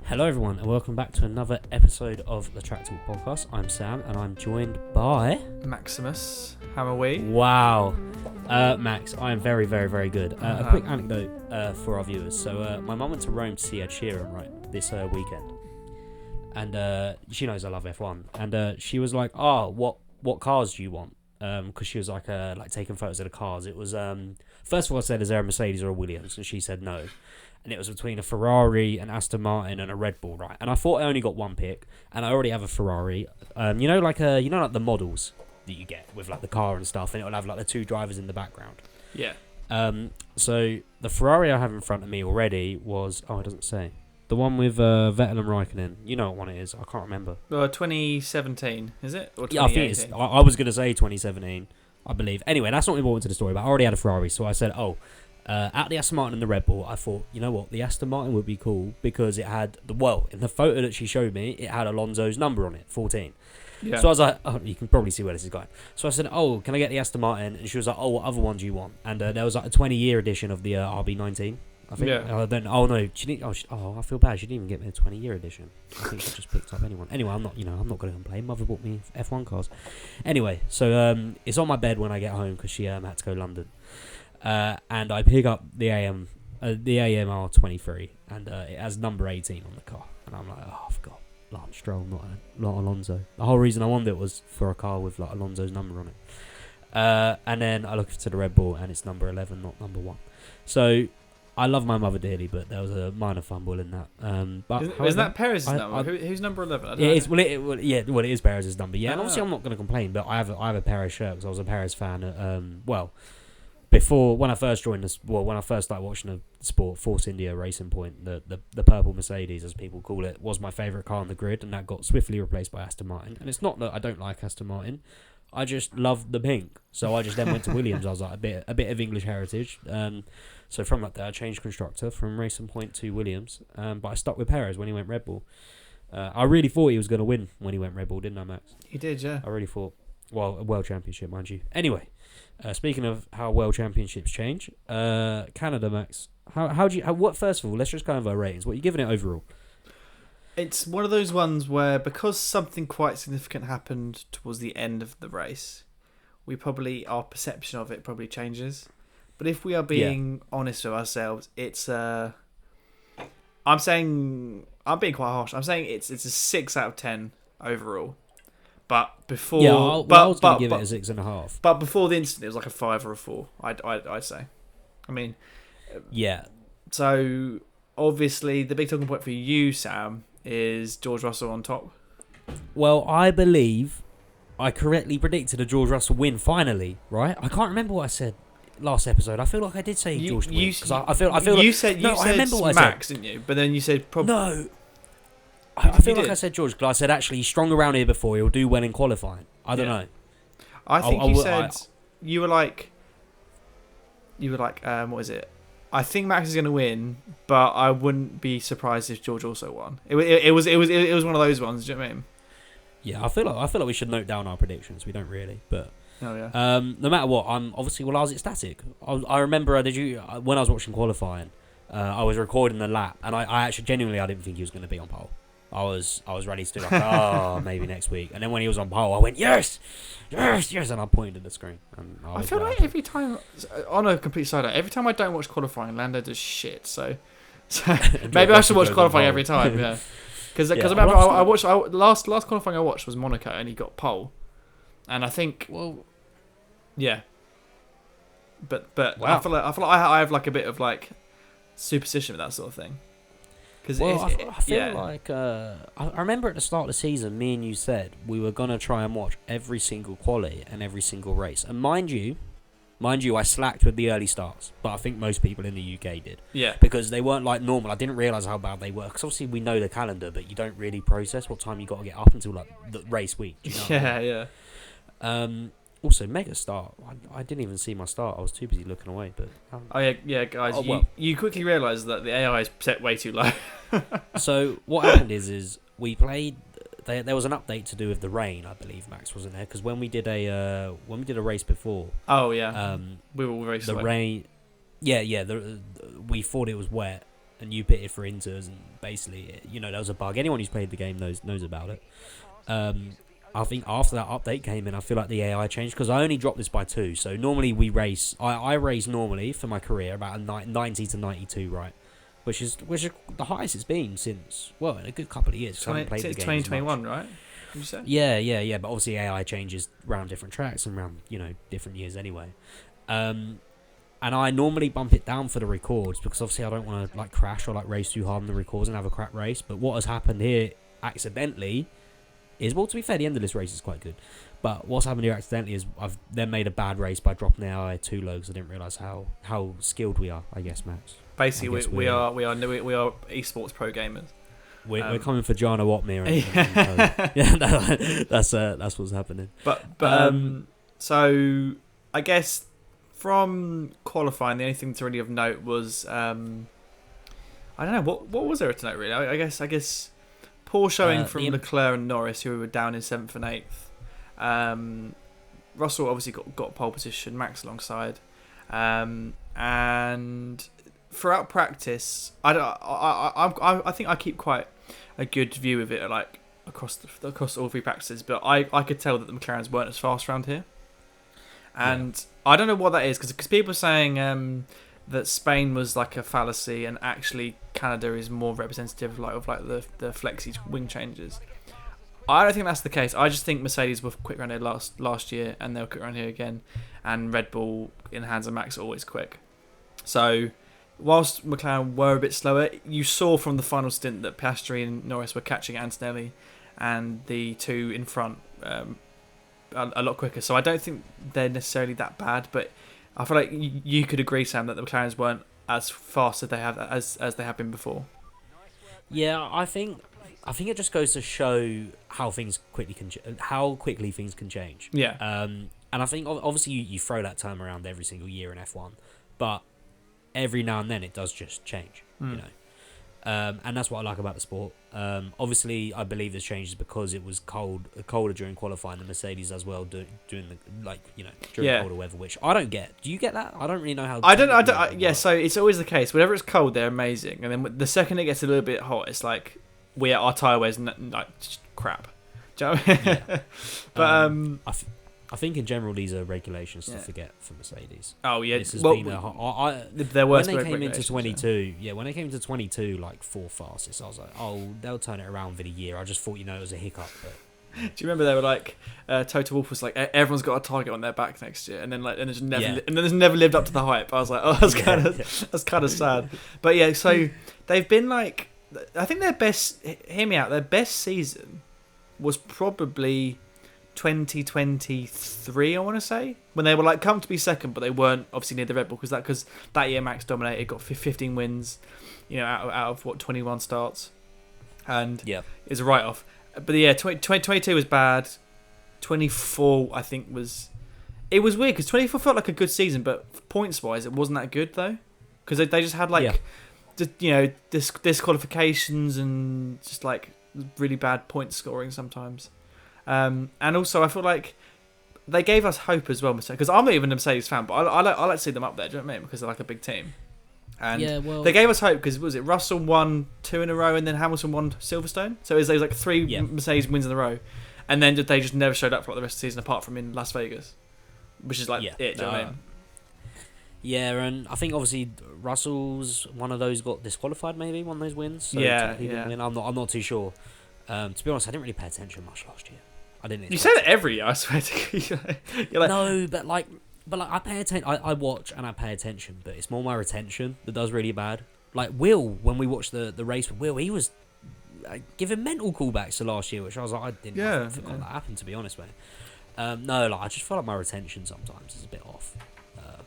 Hello everyone and welcome back to another episode of the Track Talk podcast. I'm Sam and I'm joined by... Maximus. How are we? Wow. Max, I am very, very, very good. A quick anecdote for our viewers. So my mum went to Rome to see Ed Sheeran, right, this weekend. And she knows I love F1. And she was like, what cars do you want? Because she was like taking photos of the cars. It was, first of all I said, is there a Mercedes or a Williams? And she said no. And it was between a Ferrari, an Aston Martin, and a Red Bull, right? And I thought I only got one pick, and I already have a Ferrari. Like the models that you get with like the car and stuff, and it'll have like the two drivers in the background. Yeah. So the Ferrari I have in front of me already was it doesn't say, the one with Vettel and Raikkonen. You know what one it is? I can't remember. 2017 is it? Or 2018? Yeah, I think it's. I was gonna say 2017, I believe. Anyway, that's not important to the story. But I already had a Ferrari, so I said, at the Aston Martin and the Red Bull, I thought, you know what, the Aston Martin would be cool because it had in the photo that she showed me, it had Alonso's number on it, 14. Yeah. So I was like, you can probably see where this is going. So I said, can I get the Aston Martin? And she was like, what other one do you want? And there was like a 20-year edition of the RB19, I think. Yeah. She didn't. I feel bad. She didn't even get me a 20-year edition. I think she just picked up anyone. Anyway, I'm not going to complain. Mother bought me F1 cars. Anyway, so it's on my bed when I get home because she had to go to London. And I pick up the AMR 23, and it has number 18 on the car, and I'm like, I've got Lance Stroll, not Alonso. The whole reason I wanted it was for a car with like Alonso's number on it. And then I look to the Red Bull, and it's number 11, not number 1. So I love my mother dearly, but there was a minor fumble in that. Isn't that Perez's number? Who's number 11? I don't know. It is Perez's number. Yeah, and obviously I'm not going to complain, but I have a Perez shirt because I was a Perez fan. Before, when I first joined when I first started watching the sport, Force India Racing Point, the purple Mercedes, as people call it, was my favourite car on the grid, and that got swiftly replaced by Aston Martin. And it's not that I don't like Aston Martin, I just love the pink. So I just then went to Williams. I was like a bit of English heritage. So from like that, I changed constructor from Racing Point to Williams. But I stuck with Perez when he went Red Bull. I really thought he was going to win when he went Red Bull, didn't I, Max? He did, yeah. I really thought. Well, a World Championship, mind you. Anyway. Speaking of how World Championships change, Canada, Max. First of all, let's just go over our ratings. What are you giving it overall? It's one of those ones where, because something quite significant happened towards the end of the race, our perception of it probably changes. But if we are being honest with ourselves, it's I'm being quite harsh. I'm saying it's a 6 out of 10 overall. But before, I was going to give it a 6.5. But before the incident, it was like a 5 or a 4. I'd say. I mean, yeah. So obviously, the big talking point for you, Sam, is George Russell on top. Well, I believe I correctly predicted a George Russell win finally. Right? I can't remember what I said last episode. I feel like I did say George win because I feel you like, said I remember what Max, I said. didn't you? But then you said probably no. I feel like I said George because I said actually he's strong around here before. He'll do well in qualifying. I don't know. I think you said you were like, what is it? I think Max is going to win, but I wouldn't be surprised if George also won. It was one of those ones. Do you know what I mean? Yeah, I feel like we should note down our predictions. We don't really, but oh yeah. No matter what, I was ecstatic. I remember when I was watching qualifying, I was recording the lap, and I actually genuinely I didn't think he was going to be on pole. I was ready to do like, maybe next week. And then when he was on pole, I went, yes, and I pointed at the screen. And I feel like every time, on a complete side note, every time I don't watch qualifying, Lando does shit. So maybe I should watch qualifying every time. Yeah, because I remember I watched last qualifying I watched was Monaco, and he got pole. And I think, yeah. But wow. I feel like I have like a bit of like superstition with that sort of thing. I feel like I remember at the start of the season, me and you said we were gonna try and watch every single quali and every single race. And mind you, I slacked with the early starts, but I think most people in the UK did. Yeah. Because they weren't like normal. I didn't realise how bad they were. Because obviously we know the calendar, but you don't really process what time you got to get up until like the race week. Do you know yeah. Also, mega start. I didn't even see my start. I was too busy looking away. But guys. You quickly realised that the AI is set way too low. So what happened is we played. There was an update to do with the rain, I believe. Max wasn't there because when we did a race before. Oh yeah. We were very slow. The rain. Yeah. We thought it was wet. and you pitted for Inters, and basically, there was a bug. Anyone who's played the game knows about it. I think after that update came in, I feel like the AI changed, because I only dropped this by 2. So normally we race. I race normally for my career about a 90 to 92, right? Which is the highest it's been since, well, in a good couple of years. I haven't played the game 2021, right? Did you say? Yeah. But obviously AI changes around different tracks and around different years anyway. And I normally bump it down for the records, because obviously I don't want to crash or race too hard in the records and have a crap race. But what has happened here accidentally is, well, to be fair, the end of this race is quite good. But what's happened here accidentally is I've then made a bad race by dropping the AI too low, because I didn't realise how skilled we are, I guess, Max. Basically, we are esports pro gamers. We're coming for Jana Watmere. That's what's happening. So I guess from qualifying, the only thing to really of note was I don't know what was there to note really. I guess poor showing from Leclerc and Norris, who were down in 7th and 8th. Russell obviously got pole position, Max alongside, and throughout practice, I think I keep quite a good view of it, across all 3 practices. But I could tell that the McLarens weren't as fast around here, and I don't know what that is, because people are saying that Spain was a fallacy, and actually Canada is more representative of the flexi wing changes. I don't think that's the case. I just think Mercedes were quick around here last year, and they'll quick around here again, and Red Bull in the hands of Max are always quick. So whilst McLaren were a bit slower, you saw from the final stint that Piastri and Norris were catching Antonelli and the 2 in front a lot quicker. So I don't think they're necessarily that bad, but I feel like you could agree, Sam, that the McLarens weren't as fast as they have been before. Yeah, I think it just goes to show how quickly things can change. Yeah. And I think obviously you throw that term around every single year in F1, but every now and then it does just change, and that's what I like about the sport. Obviously, I believe this changes because it was colder during qualifying. The Mercedes as well during during colder weather, which I don't get. Do you get that? I don't really know how. I don't. Yeah, so it's always the case. Whenever it's cold, they're amazing, and then the second it gets a little bit hot, it's like our tyre wear's just crap. Do you know what I mean? But I think in general these are regulations to forget for Mercedes. Oh yeah, this has been their worst when they came into 22. Yeah, when they came into 22, 4 fastest, I was like, oh, they'll turn it around within a year. I just thought it was a hiccup. But do you remember they were Toto Wolff was everyone's got a target on their back next year, and then and it's never lived up to the hype. I was like, oh, that's kind of sad. But yeah, so they've been I think their best. Hear me out. Their best season was probably 2023, I want to say, when they were comfortably second, but they weren't obviously near the Red Bull, because that year Max dominated, got 15 wins, out of 21 starts, and it's a write-off. But yeah, 2022 was bad. 24, I think, was weird, because 24 felt like a good season, but points wise, it wasn't that good though, because they just had disqualifications and just really bad point scoring sometimes. And also, I feel like they gave us hope as well, because I'm not even a Mercedes fan, but I like to see them up there. Do you know what I mean? Because they're a big team. And they gave us hope because Russell won 2 in a row, and then Hamilton won Silverstone. So it was 3 Mercedes wins in a row, and then they just never showed up for the rest of the season, apart from in Las Vegas, which is it. Do you know what I mean? Yeah, and I think obviously Russell's one of those got disqualified, maybe one of those wins. So I'm not too sure. To be honest, I didn't really pay attention much last year. I didn't. You say that every year, I swear to you. No, but I pay attention. I watch and I pay attention, but it's more my retention that does really bad. Will, when we watched the race with Will, he was giving mental callbacks to last year, which I was like, I didn't forgot that happened, to be honest, mate. I just feel like my retention sometimes is a bit off,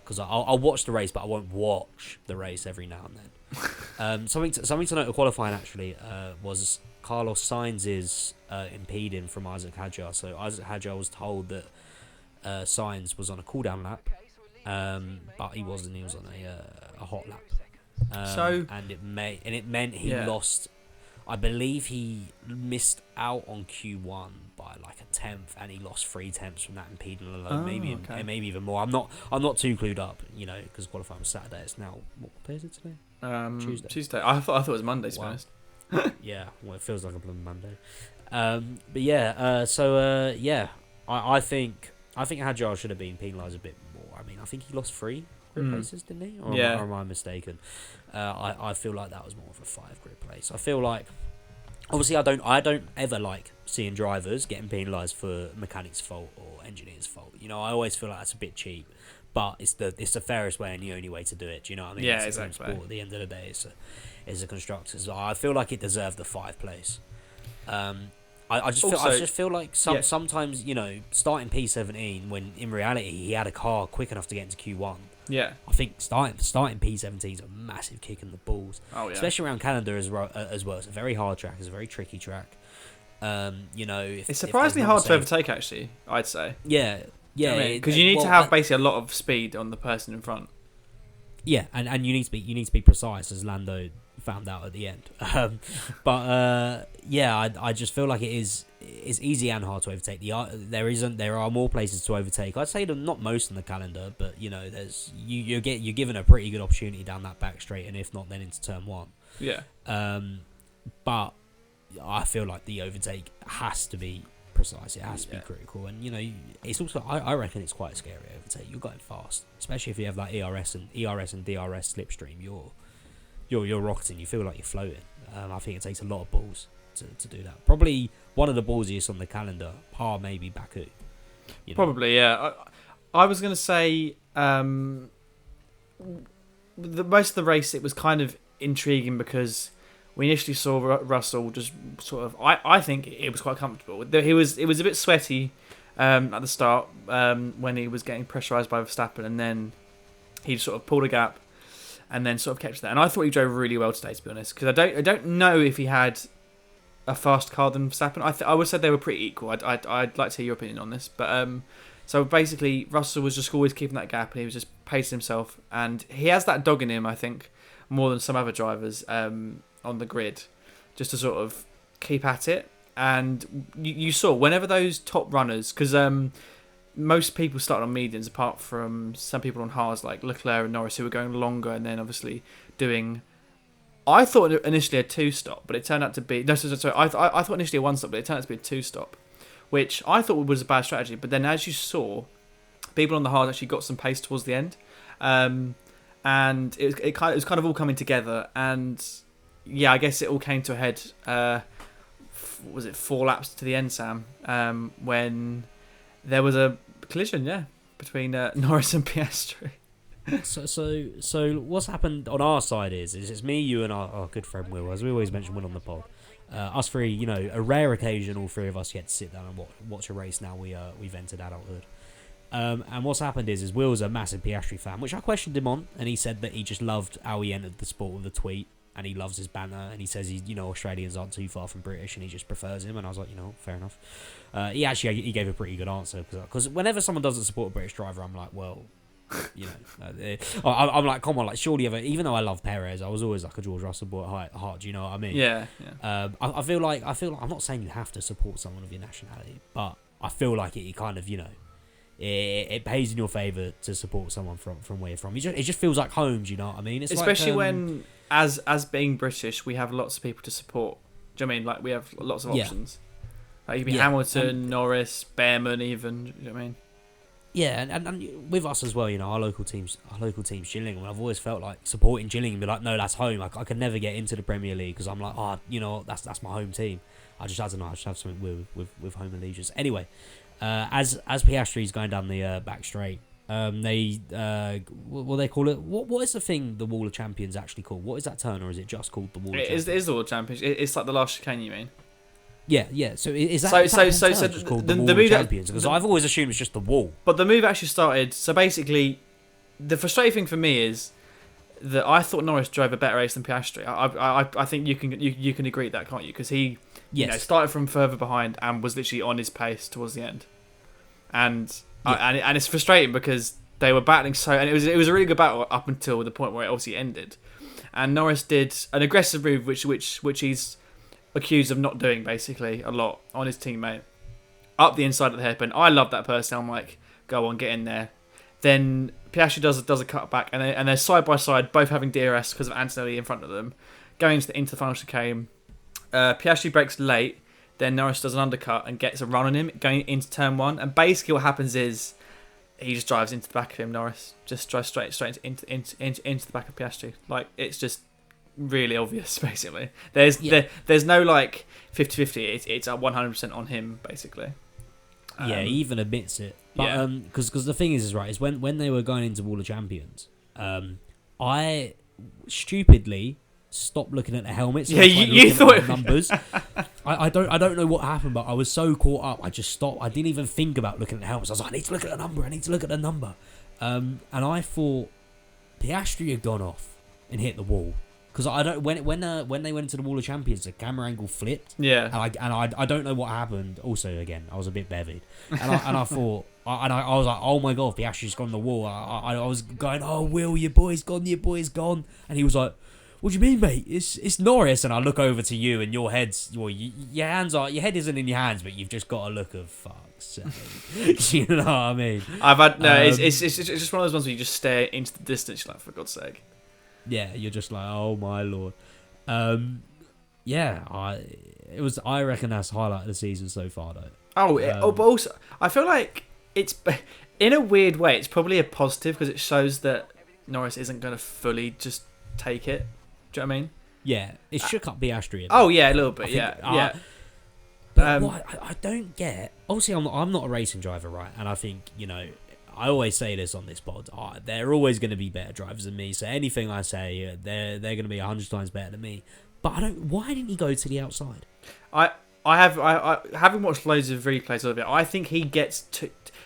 because I'll watch the race, but I won't watch the race every now and then. Something to note of qualifying actually was Carlos Sainz's impeding from Isaac Hadjar. So Isaac Hadjar was told that Sainz was on a cool-down lap, but he wasn't. He was on a hot lap. And it meant he lost. I believe he missed out on Q1 by like a tenth, and he lost 3 tenths from that impeding alone. Maybe even more. I'm not too clued up, because qualifying was Saturday. It's now what day is it today? Tuesday. I thought it was Monday. To be honest. Yeah, well, it feels like a blooming Monday. But yeah, I think Hadjar should have been penalised a bit more. I mean, I think he lost 3 grid places, didn't he? Or am I mistaken? I feel like that was more of a 5 grid place. I feel like, obviously, I don't ever like seeing drivers getting penalised for mechanics' fault or engineers' fault. I always feel like that's a bit cheap, but it's the fairest way and the only way to do it. Do you know what I mean? Yeah, it's exactly. Sport at the end of the day, it's a constructors. So I feel like it deserved the 5 place. I just feel like sometimes starting P17 when in reality he had a car quick enough to get into Q1. Yeah, I think starting P17 is a massive kick in the balls. Oh yeah, especially around Canada as well. It's a very hard track. It's a very tricky track. It's surprisingly hard to overtake. Actually, I'd say. Yeah, because you need to have basically a lot of speed on the person in front. Yeah, and you need to be precise, as Lando found out at the end. I just feel like it's easy and hard to overtake. There are more places to overtake. I'd say not most on the calendar, but you're given a pretty good opportunity down that back straight, and if not, then into turn 1. Yeah. But I feel like the overtake has to be precise. It has to be critical, and it's also I reckon it's quite a scary overtake. You're going fast, especially if you have that ERS and DRS slipstream. You're rocketing. You feel like you're floating. I think it takes a lot of balls to do that. Probably one of the ballsiest on the calendar, par maybe Baku. Probably, yeah. I was going to say most of the race it was kind of intriguing because we initially saw Russell just sort of. I think it was quite comfortable. It was a bit sweaty at the start when he was getting pressurised by Verstappen, and then he sort of pulled a gap. And then sort of kept that. And I thought he drove really well today, to be honest. Because I don't know if he had a faster car than Verstappen. I would say they were pretty equal. I'd like to hear your opinion on this. But so basically, Russell was just always keeping that gap, and he was just pacing himself. And he has that dog in him, I think, more than some other drivers on the grid, just to sort of keep at it. And you saw whenever those top runners, because most people started on medians, apart from some people on hards like Leclerc and Norris, who were going longer and then obviously doing. I thought initially a 2-stop, but it turned out to be no. Sorry, I thought initially a 1-stop, but it turned out to be a 2-stop, which I thought was a bad strategy. But then, as you saw, people on the hards actually got some pace towards the end, and it was kind of all coming together. And yeah, I guess it all came to a head. Was it 4 laps to the end, Sam? When there was a collision, between Norris and Piastri. So what's happened on our side is it's me, you, and our good friend Will, as we always mention Will on the pod. Us three, a rare occasion, all 3 of us get to sit down and watch a race. Now we've entered adulthood. And what's happened is Will's a massive Piastri fan, which I questioned him on, and he said that he just loved how he entered the sport with a tweet. And he loves his banter, and he says Australians aren't too far from British, and he just prefers him. And I was like, fair enough. He gave a pretty good answer because whenever someone doesn't support a British driver, I'm like, well, I'm like, come on, like surely even though I love Perez, I was always like a George Russell boy at heart. Do you know what I mean? Yeah. I feel like I'm not saying you have to support someone of your nationality, but I feel like it kind of it pays in your favour to support someone from where you're from. It just feels like home. Do you know what I mean? It's especially when. As being British, we have lots of people to support. Do you know what I mean? Like we have lots of options. Like you can be Hamilton, Norris, Behrman, even. Do you know what I mean? Yeah, and with us as well, our local teams, Gillingham. I've always felt like supporting Gillingham, be like, no, that's home. I could never get into the Premier League because I'm like, that's my home team. I just don't know. I just have something with home allegiance. Anyway, as Piastri's going down the back straight. They call it what is the thing the Wall of Champions actually called? What is that turn, or is it just called the Wall of Champions? It is the Wall of Champions. It's like the last chicane, you mean? Yeah. So is that just called the Wall of Champions? Because I've always assumed it's just the wall. But the move actually started. So basically, the frustrating thing for me is that I thought Norris drove a better race than Piastri. I think you can agree with that, can't you? Because he started from further behind and was literally on his pace towards the end, and it's frustrating because they were battling and it was a really good battle up until the point where it obviously ended, and Norris did an aggressive move which he's accused of not doing basically a lot on his teammate up the inside of the hairpin. I love that person. I'm like, go on, get in there. Then Piastri does a cutback, and they're side by side, both having DRS because of Antonelli in front of them, going into the final chicane. Piastri brakes late. Then Norris does an undercut and gets a run on him going into turn one. And basically what happens is he just drives into the back of him, Norris. Just drives straight into the back of Piastri. Like, it's just really obvious, basically. There's no, like, 50-50. It's 100% on him, basically. Yeah, he even admits it. But, because the thing is right, is when they were going into Wall of Champions, I stupidly stopped looking at the helmets. Yeah, you thought numbers. I don't know what happened, but I was so caught up. I just stopped. I didn't even think about looking at the helmets. I was like, I need to look at the number. And I thought Piastri had gone off and hit the wall. Because I don't when they went into the Wall of Champions, the camera angle flipped. Yeah. And I don't know what happened. Also, again, I was a bit bevied, and I thought, I was like, oh my god, Piastri's gone the wall. I was going, oh Will, your boy's gone, and he was like, what do you mean, mate? It's Norris. And I look over to you, and your head's your head isn't in your hands, but you've just got a look of fuck's sake. You know what I mean? It's just one of those ones where you just stare into the distance, you're like, for God's sake. Yeah, you're just like, oh my lord. I reckon that's the highlight of the season so far, though. But also, I feel like it's, in a weird way, it's probably a positive because it shows that Norris isn't going to fully just take it. Do you know what I mean? Yeah, it shook up Piastri. Oh yeah, a little bit. Yeah. But what I don't get, obviously, I'm not a racing driver, right? And I think, I always say this on this pod. They're always going to be better drivers than me. So anything I say, they're going to be 100 times better than me. But why didn't he go to the outside? I haven't watched loads of replays of it. I think he gets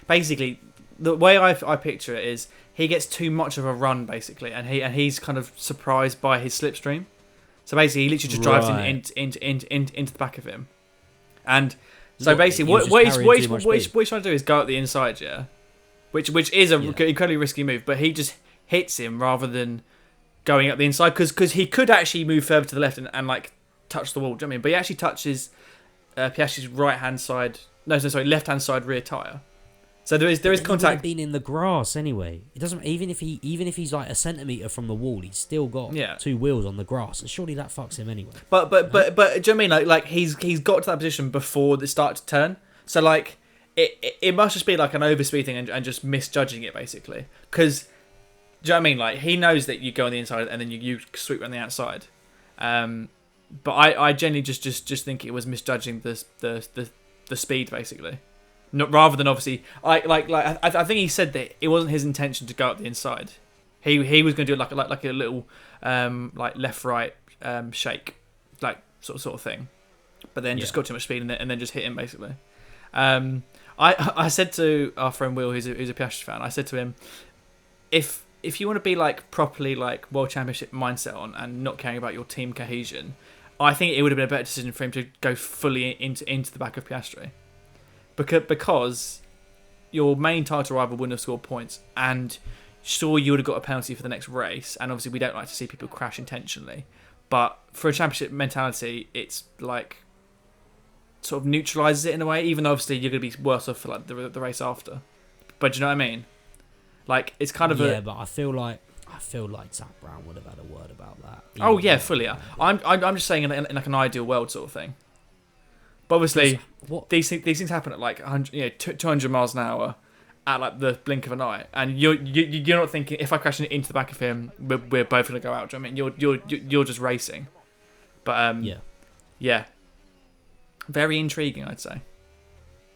basically the way I picture it is he gets too much of a run basically, and he's kind of surprised by his slipstream. So basically, he literally just drives into the back of him, and so basically, what he's trying to do is go up the inside, yeah. Which is an incredibly risky move, but he just hits him rather than going up the inside because he could actually move further to the left and like touch the wall. Do you know what I mean? But he actually touches Piastri's left hand side rear tire. So there is contact. He would have been in the grass anyway. It doesn't even if he's like a centimetre from the wall, he's still got two wheels on the grass, and surely that fucks him anyway. But do you know what I mean? Like he's got to that position before they start to turn. So like. It must just be like an overspeed thing and just misjudging it basically. Because, do you know what I mean? Like he knows that you go on the inside and then you sweep around the outside. But I genuinely just think it was misjudging the speed basically. Not rather than obviously I think he said that it wasn't his intention to go up the inside. He was going to do like a little like left right shake like sort of thing. But then just got too much speed and then just hit him basically. I said to our friend Will, who's a Piastri fan, I said to him, if you want to be like properly like World Championship mindset on and not caring about your team cohesion, I think it would have been a better decision for him to go fully into the back of Piastri, because your main title rival wouldn't have scored points, and sure you would have got a penalty for the next race, and obviously we don't like to see people crash intentionally, but for a championship mentality, it's like. Sort of neutralises it in a way, even though obviously you're going to be worse off for like the race after. But do you know what I mean? Like it's kind of but I feel like Zach Brown would have had a word about that. Oh yeah, fully. I'm just saying in like an ideal world sort of thing. But obviously these things happen at like 100, 200 miles an hour at like the blink of an eye, and you're not thinking if I crash into the back of him, we're both going to go out. Do you know what I mean? You're just racing. But yeah. Very intriguing, I'd say.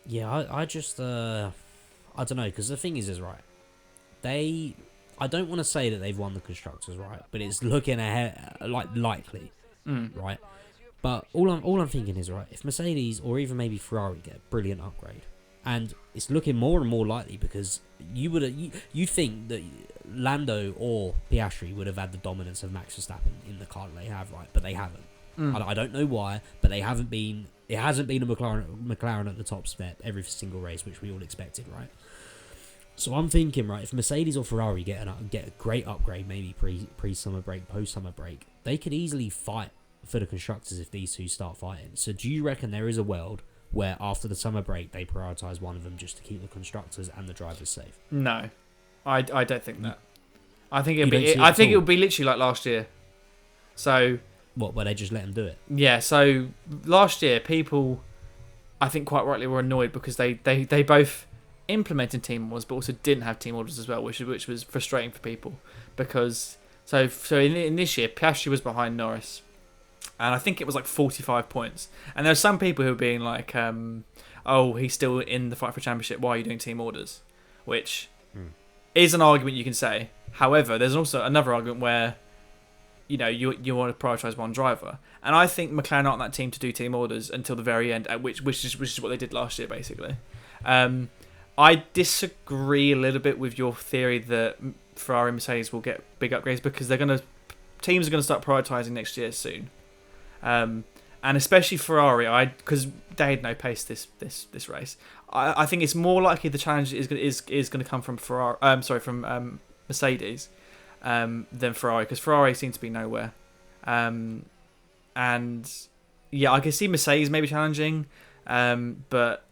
Yeah, I just I don't know, because the thing is right. I don't want to say that they've won the constructors, right? But it's looking ahead, likely, right? But all I'm thinking is right. If Mercedes or even maybe Ferrari get a brilliant upgrade, and it's looking more and more likely because you think that Lando or Piastri would have had the dominance of Max Verstappen in the car that they have, right? But they haven't. I don't know why, but they haven't been. It hasn't been a McLaren at the top step every single race, which we all expected, right? So I'm thinking, right, if Mercedes or Ferrari get a great upgrade, maybe pre-summer break, post-summer break, they could easily fight for the constructors if these two start fighting. So do you reckon there is a world where after the summer break they prioritise one of them just to keep the constructors and the drivers safe? No, I don't think that. I think it would be literally like last year. So what? Where they just let them do it? Yeah. So last year, people, I think quite rightly, were annoyed because they both implemented team orders, but also didn't have team orders as well, which was frustrating for people because so in this year, Piastri was behind Norris, and I think it was like 45 points. And there are some people who are being like, "Oh, he's still in the fight for championship. Why are you doing team orders?" Which is an argument you can say. However, there's also another argument where, you know, you want to prioritise one driver, and I think McLaren aren't that team to do team orders until the very end, which is what they did last year, basically. I disagree a little bit with your theory that Ferrari and Mercedes will get big upgrades because teams are going to start prioritising next year soon, and especially Ferrari, because they had no pace this race. I think it's more likely the challenge is going to come from from Mercedes than Ferrari, because Ferrari seem to be nowhere. And yeah, I can see Mercedes maybe challenging, but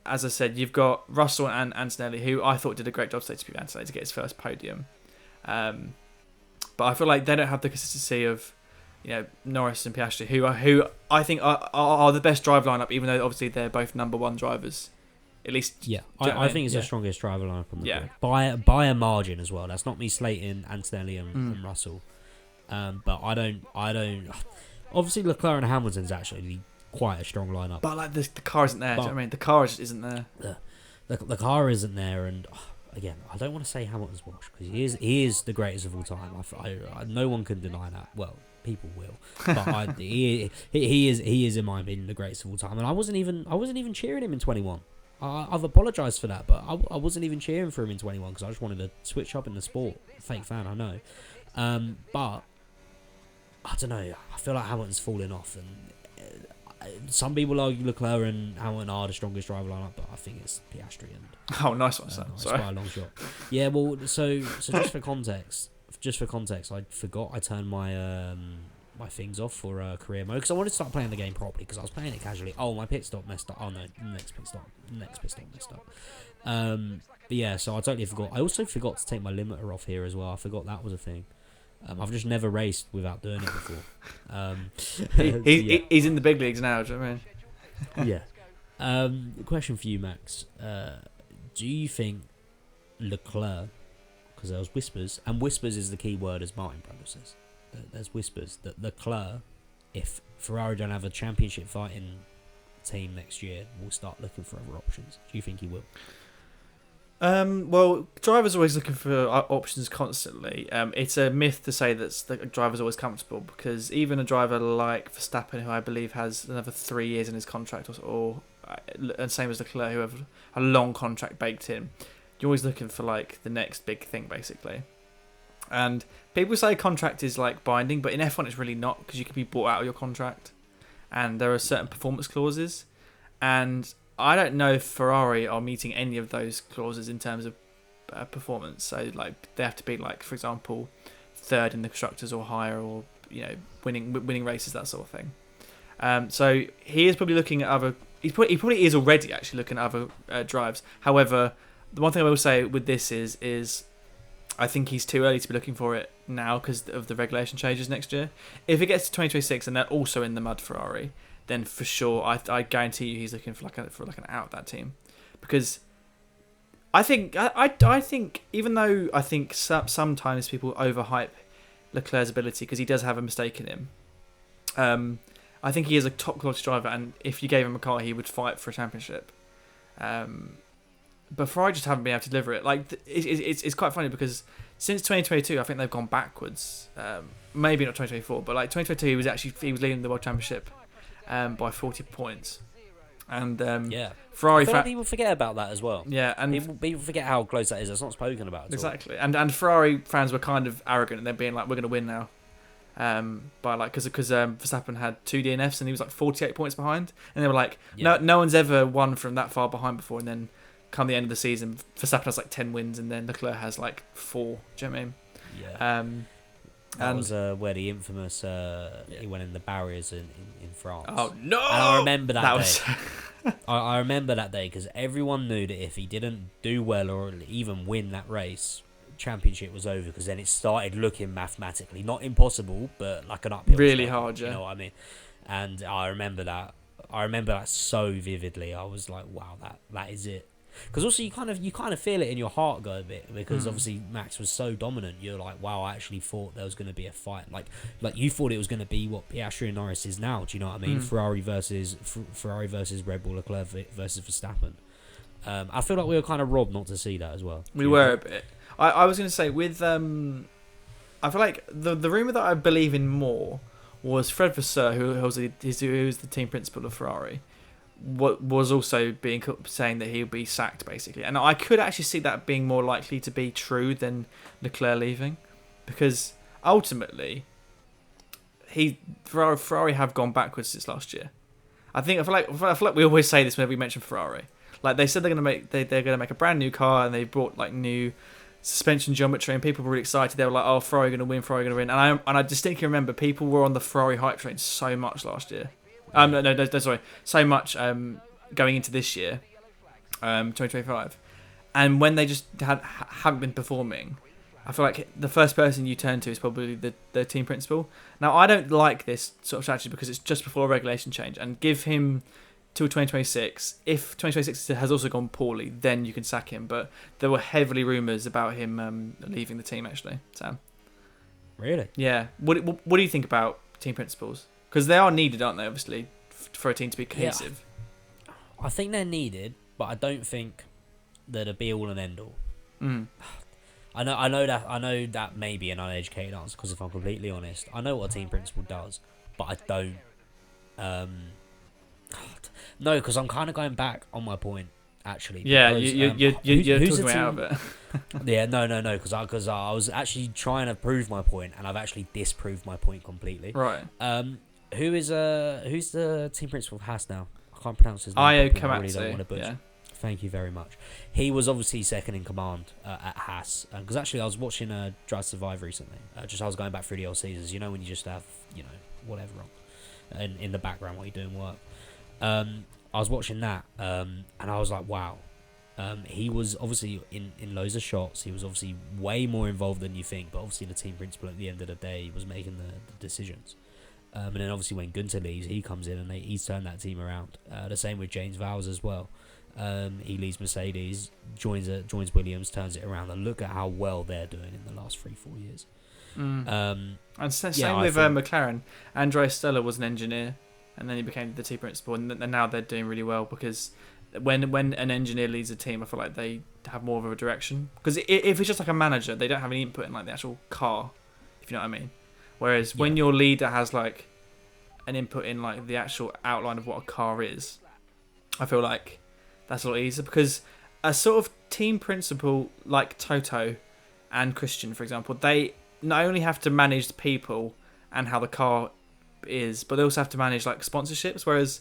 as I said, you've got Russell and Antonelli, who I thought did a great job today to get his first podium. But I feel like they don't have the consistency of, you know, Norris and Piastri, who I think are the best drive lineup, even though obviously they're both number one drivers. At least, yeah, I think it's the strongest driver lineup on the grid by a margin as well. That's not me slating Antonelli and Russell, but I don't. Obviously, Leclerc and Hamilton's actually quite a strong lineup. But like the car isn't there. Do you know what I mean? The car just isn't there. The car isn't there, and again, I don't want to say Hamilton's washed because he is the greatest of all time. No one can deny that. Well, people will, but he is in my opinion the greatest of all time. And I wasn't even cheering him in 21. I've apologised for that, but I wasn't even cheering for him in 21 because I just wanted to switch up in the sport. Fake fan, I know. But I don't know. I feel like Hamilton's falling off, and some people argue Leclerc and Hamilton are the strongest driver lineup, but I think it's Piastri and. Oh, nice one, Sam. It's quite a long shot. Yeah, well, so just for context, I forgot I turned my my things off for career mode because I wanted to start playing the game properly because I was playing it casually. Oh, my pit stop messed up. Oh no, next pit stop messed up. But yeah, so I totally forgot. I also forgot to take my limiter off here as well. I forgot that was a thing. I've just never raced without doing it before. He's in the big leagues now. Do you know what I mean? Yeah. Question for you, Max. Do you think Leclerc? Because there was whispers, and whispers is the key word, as Martin Brundle says. There's whispers that Leclerc, if Ferrari don't have a championship fighting team next year, will start looking for other options. Do you think he will? Well, drivers are always looking for options constantly. It's a myth to say that the driver's always comfortable because even a driver like Verstappen, who I believe has another 3 years in his contract, and same as Leclerc, who have a long contract baked in, you're always looking for like the next big thing, basically. And people say contract is like binding, but in F1 it's really not because you can be bought out of your contract, and there are certain performance clauses, and I don't know if Ferrari are meeting any of those clauses in terms of performance. So like they have to be like, for example, third in the constructors or higher, or you know, winning races, that sort of thing. So he is probably looking at other. He probably is already actually looking at other drives. However, the one thing I will say with this is I think he's too early to be looking for it now because of the regulation changes next year. If it gets to 2026 and they're also in the mud, Ferrari, then for sure I guarantee you he's looking for an out of that team, because I think even though I think sometimes people overhype Leclerc's ability because he does have a mistake in him, I think he is a top quality driver, and if you gave him a car he would fight for a championship. But Ferrari just haven't been able to deliver it. Like it's quite funny because since 2022, I think they've gone backwards. Maybe not 2024, but like 2022, he was leading the World Championship by 40 points. And Ferrari. People forget about that as well. Yeah, and people forget how close that is. That's not spoken about at exactly. All. And Ferrari fans were kind of arrogant, and they're being like, "We're going to win now." By like because Verstappen had 2 DNFs and he was like 48 points behind, and they were like, "No one's ever won from that far behind before." And then come the end of the season, Verstappen has like 10 wins, and then Leclerc has like 4. Do you know what I mean? Yeah. That was where the infamous he went in the barriers in France. Oh no! And I remember that day. Was I remember that day because everyone knew that if he didn't do well or even win that race, championship was over. Because then it started looking mathematically not impossible, but like an uphill. really struggle, hard, yeah. You know what I mean? And I remember that. I remember that so vividly. I was like, wow, that is it. Because also you kind of feel it in your heart go a bit because obviously Max was so dominant. You're like, wow, I actually thought there was going to be a fight. Like you thought it was going to be what Piastri and Norris is now. Do you know what I mean? Ferrari versus Red Bull, Leclerc versus Verstappen. I feel like we were kind of robbed not to see that as well. We were a bit. I was going to say with I feel like the rumor that I believe in more was Fred Vasseur, who was the team principal of Ferrari. What was also saying that he'll be sacked basically, and I could actually see that being more likely to be true than Leclerc leaving, because ultimately, Ferrari have gone backwards since last year. I feel like we always say this whenever we mention Ferrari. Like they're gonna make a brand new car, and they brought like new suspension geometry, and people were really excited. They were like, "Oh, Ferrari gonna win! Ferrari gonna win!" And I distinctly remember people were on the Ferrari hype train so much last year. No, sorry. So much going into this year, 2025, and when they just haven't been performing, I feel like the first person you turn to is probably the team principal. Now, I don't like this sort of strategy because it's just before a regulation change, and give him till 2026. If 2026 has also gone poorly, then you can sack him. But there were heavily rumours about him leaving the team. Actually, Sam. Really? Yeah. What do you think about team principals? Because they are needed, aren't they, obviously, for a team to be cohesive? Yeah. I think they're needed, but I don't think they're the be-all and end-all. I know that may be an uneducated answer, because if I'm completely honest, I know what a team principal does, but I don't... No, because I'm kind of going back on my point, actually. Yeah, because, you're talking me out of it. Yeah, no, because I was actually trying to prove my point, and I've actually disproved my point completely. Right. Who's the team principal of Haas now? I can't pronounce his name. Io Komatsu. I really don't want to butcher. Yeah. Thank you very much. He was obviously second in command at Haas, because actually I was watching Drive to Survive recently. I was going back through the old seasons. You know when you just have whatever on, and in the background while you're doing work. I was watching that, and I was like, wow. He was obviously in loads of shots. He was obviously way more involved than you think, but obviously the team principal at the end of the day was making the decisions. And then obviously when Gunter leaves, he comes in and he's turned that team around. The same with James Vowles as well. He leaves Mercedes, joins Williams, turns it around, and look at how well they're doing in the last 3-4 years. And same with McLaren. Andrea Stella was an engineer, and then he became the team principal, and now they're doing really well because when an engineer leads a team, I feel like they have more of a direction. Because if it's just like a manager, they don't have any input in like the actual car, if you know what I mean. Whereas when your leader has like an input in like the actual outline of what a car is, I feel like that's a lot easier, because a sort of team principal like Toto and Christian, for example, they not only have to manage the people and how the car is, but they also have to manage like sponsorships. Whereas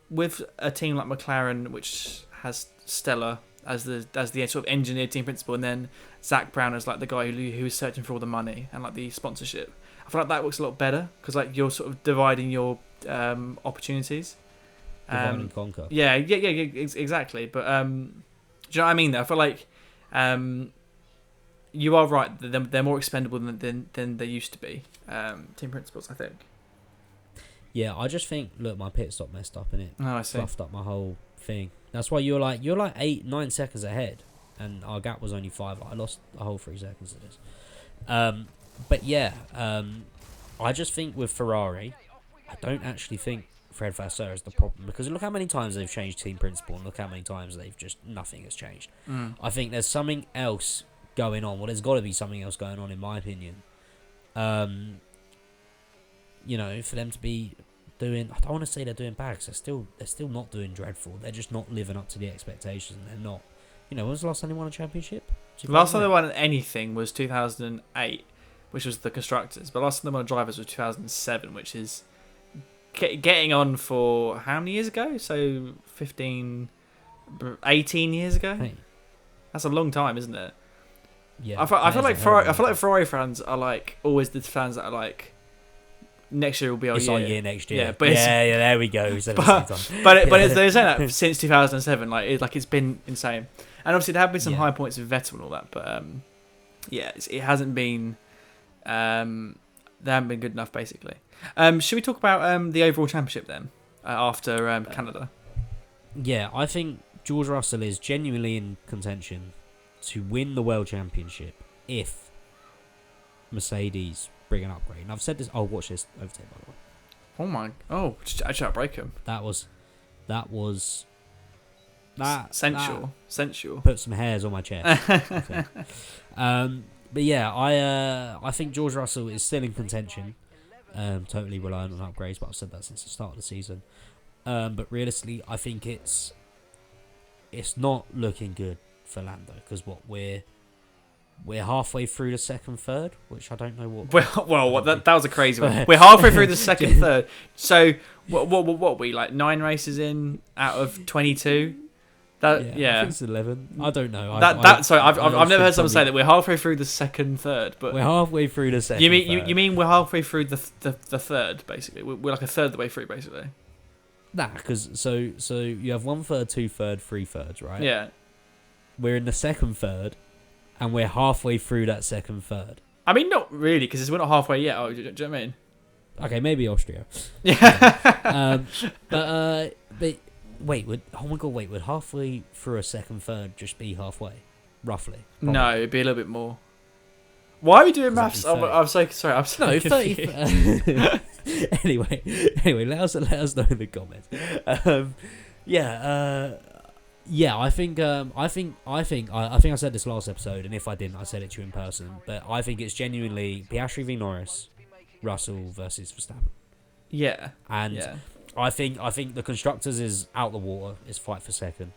with a team like McLaren, which has Stella as the sort of engineer team principal, and then Zach Brown as like the guy who is searching for all the money and like the sponsorship, I feel like that works a lot better because like you're sort of dividing your opportunities. Divide and conquer. Yeah, exactly. But do you know what I mean? Though I feel like you are right. They're more expendable than they used to be. Team principals, I think. Yeah, I just think, look, my pit stop messed up, innit? Oh, I see. Fluffed up my whole thing. That's why you're like 8-9 seconds ahead, and our gap was only 5. I lost a whole 3 seconds of this. But yeah, I just think with Ferrari, I don't actually think Fred Vasseur is the problem, because look how many times they've changed team principal, and look how many times nothing has changed. I think there's something else going on. Well, there's got to be something else going on, in my opinion. For them to be doing, I don't want to say they're doing bad, because they're still not doing dreadful. They're just not living up to the expectations. And they're not, when was the last time they won a championship? Last time they won anything was 2008, which was the constructors. But last time they won drivers was 2007, which is getting on for how many years ago? So 18 years ago. Hey. That's a long time, isn't it? Yeah, I feel like Ferrari fans are like always the fans that are like, next year will be our it's year. our year next year. Yeah, but there we go. They're saying that since 2007, it's been insane. And obviously there have been some high points with Vettel and all that, but it hasn't been. They haven't been good enough, basically. Should we talk about the overall championship then after Canada? Yeah, I think George Russell is genuinely in contention to win the World Championship if Mercedes bring an upgrade. And I've said this. Oh, watch this overtake, by the way. Oh my! Oh, actually, break him. That was sensual. Put some hairs on my chest. Okay. But yeah, I think George Russell is still in contention. Totally reliant on upgrades, but I've said that since the start of the season. But realistically, I think it's not looking good for Lando because we're halfway through the second third, which I don't know what. Well, that was a crazy one. We're halfway through the second third. So what we like 9 races in out of 22. I think it's 11. I don't know. I've never heard someone say that we're halfway through the second third, but we're halfway through the second. You mean we're halfway through the third basically? We're like a third of the way through basically. Nah, because so you have 1/3, 2/3, 3/3, right? Yeah. We're in the second third, and we're halfway through that second third. I mean, not really, because we're not halfway yet. Oh, do you know what I mean? Okay, maybe Austria. Yeah. But would halfway through a second third just be halfway, roughly? Probably. No, it'd be a little bit more. Why are we doing maths? I'm so sorry. I'm so no, confused. 30. Anyway, let us know in the comments. I think I said this last episode, and if I didn't, I said it to you in person. But I think it's genuinely Piastri v Norris, Russell versus Verstappen. Yeah, and I think the constructors is out the water. It's fight for second,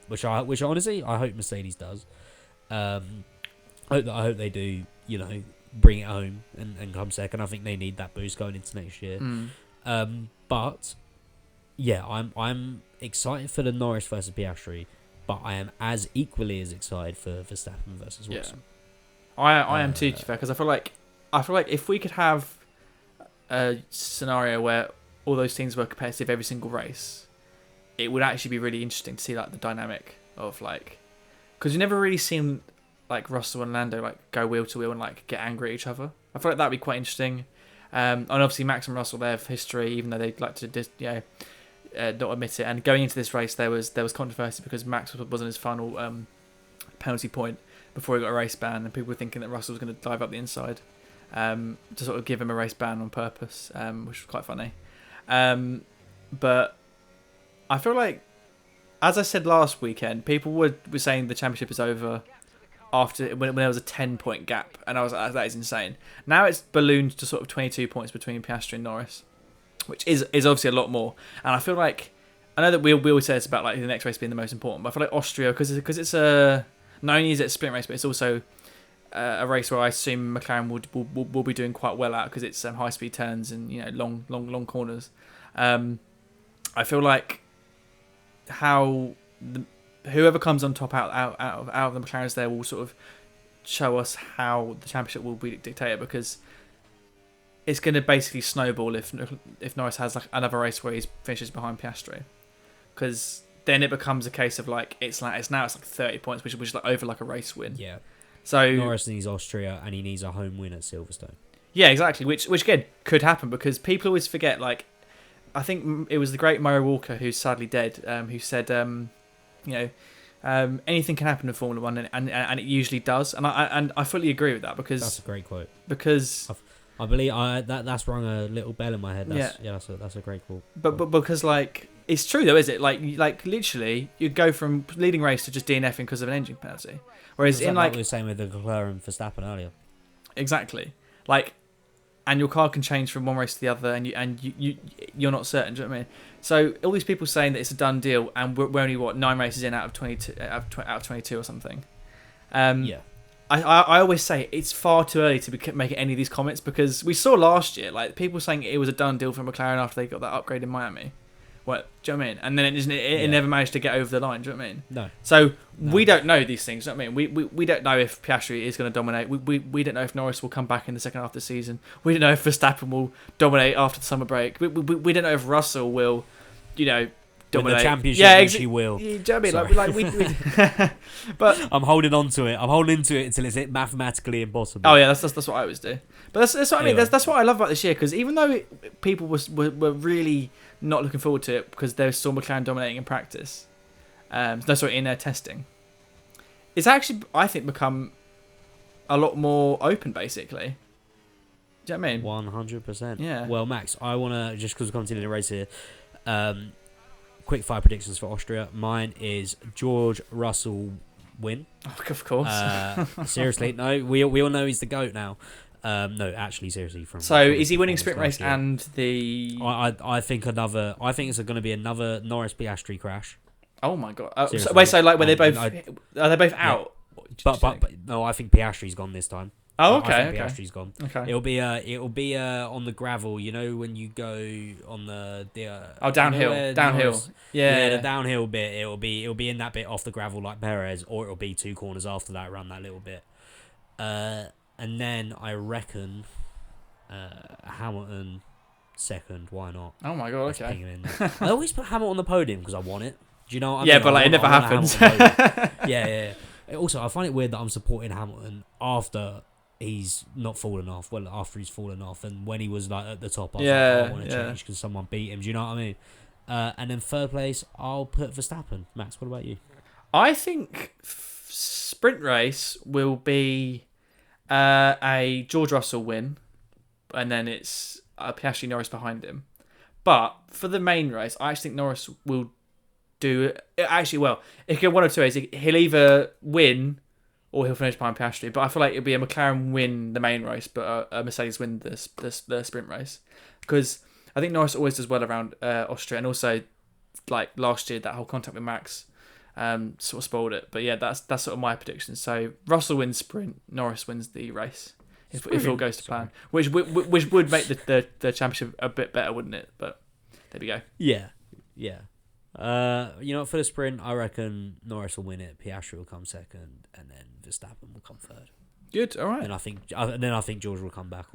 which honestly I hope Mercedes does. I hope they do. Bring it home and come second. I think they need that boost going into next year. But yeah, I'm excited for the Norris versus Piastri, but I am equally as excited for Verstappen versus Wilson. Yeah. I am too, because I feel like if we could have a scenario where all those teams were competitive every single race, it would actually be really interesting to see like the dynamic of like, because you never really seen like Russell and Lando like go wheel to wheel and like get angry at each other. I feel like that'd be quite interesting. And obviously Max and Russell, they have history, even though they'd like to not admit it. And going into this race, there was controversy because Max was on his final penalty point before he got a race ban, and people were thinking that Russell was going to dive up the inside to sort of give him a race ban on purpose, which was quite funny. But I feel like, as I said last weekend, people were saying the championship is over after when there was a 10-point gap, and I was like, that is insane. Now it's ballooned to sort of 22 points between Piastri and Norris, which is obviously a lot more. And I feel like, I know that we always say it's about like the next race being the most important, but I feel like Austria, because it's not only is it a sprint race, but it's also a race where I assume McLaren will be doing quite well at, because it's high speed turns and long corners. I feel like whoever comes on top out of the McLarens there will sort of show us how the championship will be dictated, because it's going to basically snowball if Norris has like another race where he finishes behind Piastri, because then it becomes a case of like it's like 30 points, which is like over like a race win. Yeah. So Norris needs Austria and he needs a home win at Silverstone. Yeah, exactly. Which again could happen, because people always forget. Like, I think it was the great Murray Walker, who's sadly dead, who said, anything can happen in Formula One, and it usually does. And I fully agree with that, because that's a great quote. Because I believe that's rung a little bell in my head. That's a great quote. But because like it's true though, is it? Like literally, you go from leading race to just DNFing because of an engine penalty. Whereas in like we were saying with the Leclerc and Verstappen earlier. Exactly. Like, and your car can change from one race to the other, and you're not certain. Do you know what I mean? So all these people saying that it's a done deal, and we're only 9 races in out of 22 out of 22 or something. Yeah. I always say it's far too early to make any of these comments, because we saw last year like people saying it was a done deal for McLaren after they got that upgrade in Miami, What do you know what I mean? And then it never managed to get over the line. Do you know what I mean? No. So we don't know these things. Do you know what I mean? We don't know if Piastri is going to dominate. We don't know if Norris will come back in the second half of the season. We don't know if Verstappen will dominate after the summer break. We don't know if Russell will, dominate. Win the championship, he will. Do you know what I mean? We but I'm holding on to it. I'm holding into it until it's mathematically impossible. Oh yeah, that's what I always do. But that's what I mean. That's what I love about this year, because even though people were really not looking forward to it because they saw McLaren dominating in practice, in their testing, it's actually, I think, become a lot more open, basically. Do you know what I mean? 100%. Yeah. Well, Max, I want to, just because we're continuing the race here, quick 5 predictions for Austria. Mine is George Russell win. Oh, of course. Seriously, no, we all know he's the GOAT now. No, actually, seriously. So is he winning sprint race and the? I think it's going to be another Norris Piastri crash. Oh my god! So like when they both are they both out? But no, I think Piastri's gone this time. Oh, okay. I think Piastri's gone. Okay. It'll be on the gravel. You know when you go on the downhill. Norris, yeah, the downhill bit. It'll be in that bit off the gravel like Perez, or it'll be 2 corners after that around that little bit. And then I reckon Hamilton second. Why not? Oh my god! Okay. I always put Hamilton on the podium because I want it. Do you know what I mean? Yeah, but it never happens. Yeah. Also, I find it weird that I'm supporting Hamilton after he's not fallen off. Well, after he's fallen off, and when he was like at the top, I was like, I want to change because someone beat him. Do you know what I mean? And then third place, I'll put Verstappen. Max, what about you? I think sprint race will be a George Russell win, and then it's Piastri Norris behind him. But for the main race, I actually think Norris will do actually well. It can go one of two ways. He'll either win or he'll finish behind Piastri. But I feel like it'll be a McLaren win the main race, but a Mercedes win the sprint race, because I think Norris always does well around Austria, and also like last year that whole contact with Max sort of spoiled it. But yeah, that's sort of my prediction. So Russell wins sprint, Norris wins the race if it all goes to plan, which would make the championship a bit better, wouldn't it? But there we go. Yeah. For the sprint, I reckon Norris will win it. Piastri will come second, and then Verstappen will come third. Good. All right. And I think George will come back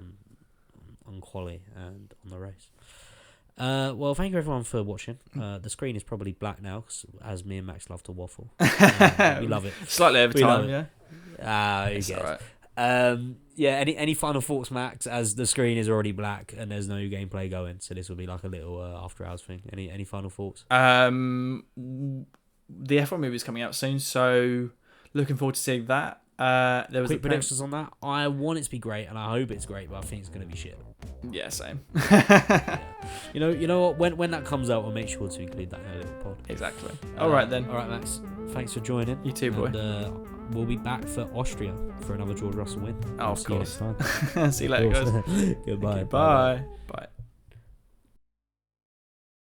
on quali and on the race. Well, thank you everyone for watching. The screen is probably black now, as me and Max love to waffle. We love it. Slightly over time, yeah. That's all right. Any final thoughts, Max? As the screen is already black and there's no gameplay going, so this will be like a little after hours thing. Any final thoughts? The F1 movie is coming out soon, so looking forward to seeing that. There was quick predictions on that. I want it to be great, and I hope it's great, but I think it's going to be shit. Yeah, same. You know what? When that comes out, I'll make sure to include that in a little pod. Exactly. All right then. All right, Max. Thanks for joining. You too, boy. And, we'll be back for Austria for another George Russell win. Oh, of course. See you next time. See you later, guys. Goodbye. Okay, bye. Bye.